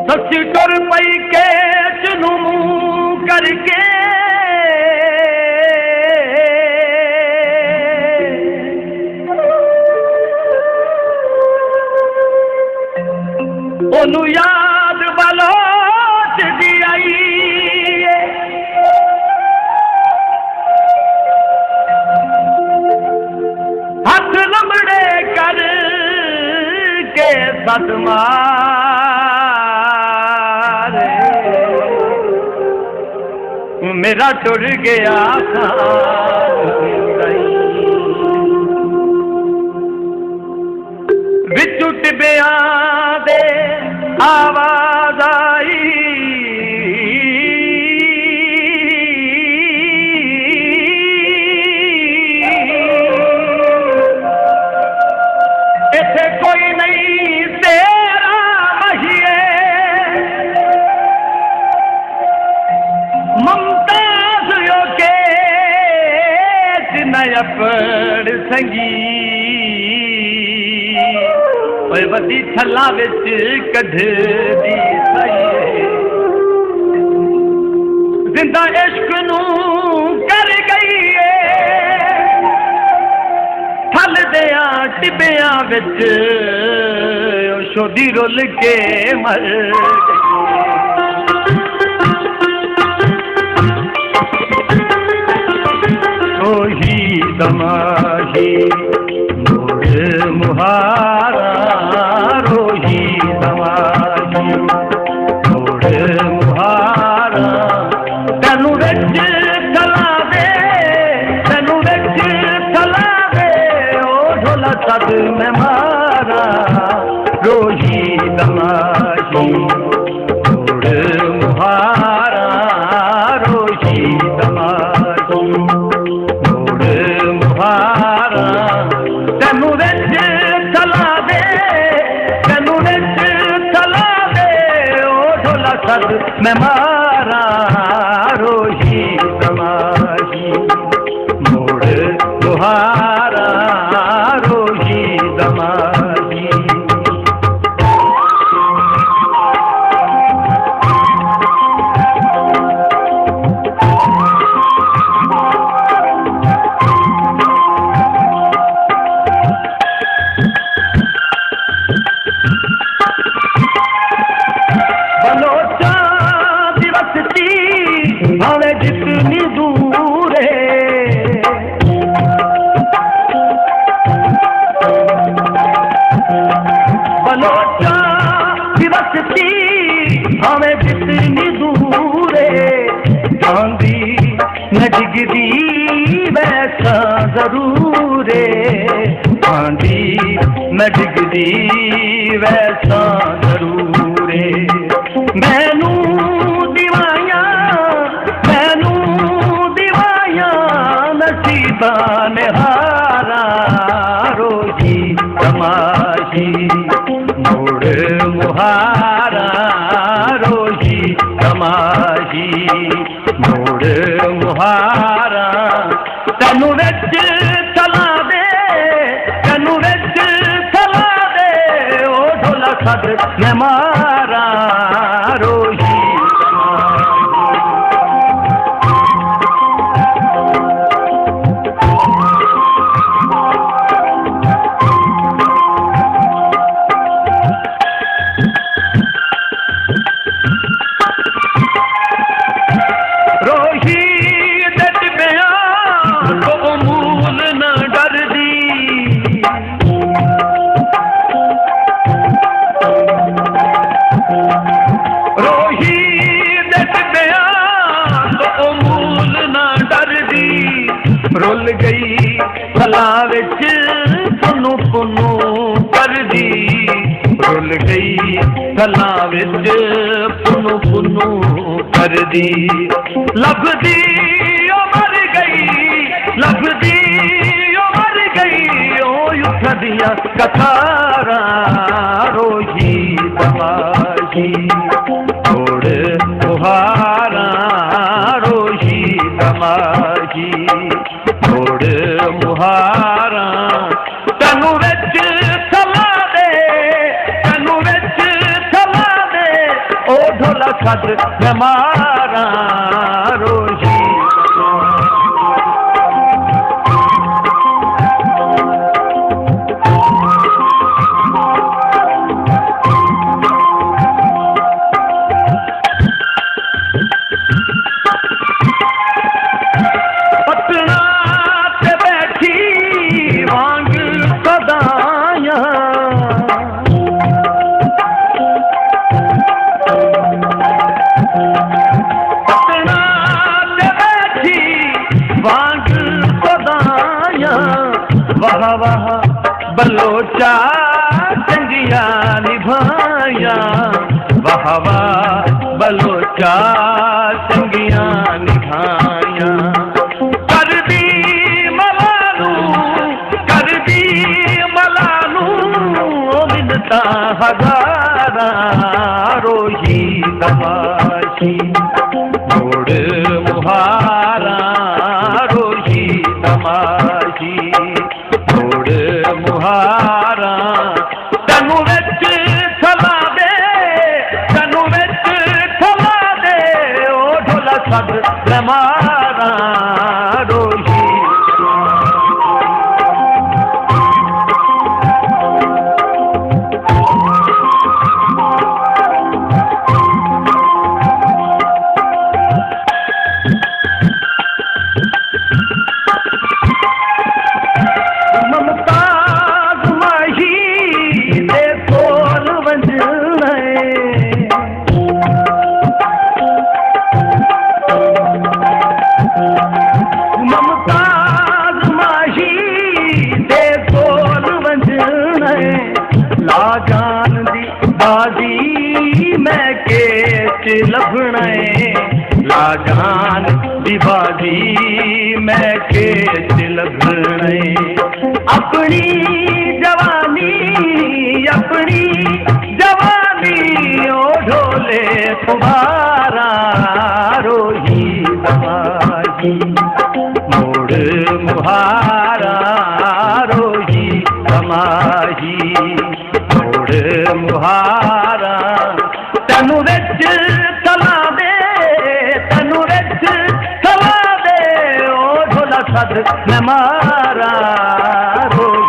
सच्ची टुर पई के चनू मुंह करके ओनू याद बलोच दी आई हाथ लमड़े कर के सदमा मेरा टुर गया बिचू टिबिया दे आवाज आई इथे कोई नहीं तेरा महिए ममताज यो के नया पड़ संगी ओए वदी छला विच कढ दी सही जिंदा इश्क नू कर गई थल दिया टिबिया विच शोधी रुल के मर ओही दमाही मोड़ मुहारा रोही दमाही मोड़ मुहारा तेनू विच चलावे ओ ढोला सद में मारा रोही दमाही मोड़ मुहारा रोही दमाही मोड़ मुहारा तेनू विच चलावे ओ ढोला सद में मारा रोही दमाही मोड़ मुहारा रोही दमाही बलोचा दिवसती भावे जितनी दूर है बलोचा दिवसती भावे जितनी दूर है चांदी न डिगदी वैसा जरूर है चांदी न डिगदी वैसा जरूर है मैनू दिवाया नसीबा ने हारा रोही दमाही मोड़ मुहारा रोही दमाही मोड़ मुहारा तेनू विच चलावे ओ ढोला सद में मारा रोही रोही दट बया तो मूल न डर दी रोही दट बया तो मूल न डर दी रुल गई भला विच पुनू पुनू कर दी रुल गई भला विच पुनू पुनू कर दी लभदी ओ मर गई ओ युद्ध दिया कथारा रोही दमाही मोड़ मुहारा रोही दमाही मोड़ मुहारा तेनू विच चला दे सद मैं मारा रोही। वाह वाह बलोचा चंगिया निभाया, वाह वाह बलोचा चंगिया निभाया। कर दी मलानू मिलता हजारा रोही तमाशी। मोड़ मुहारा रोही तमाशी, मुहारा तनु विच थला दे, तनु विच थला दे, ओ ढोला सद मैं मारा रोही। लाजान दी बाजी मैं केच लभणे, लाजान दी बाजी मैं केच लभणे। अपनी जवानी ओ ढोले तुम्हारा रोही तमाशी। मोड़ मुहारा रोही तमाशी, मुहारा तनु विच थला दे, तनु विच थला दे, ओ ढोला सद मैं मारा रोही।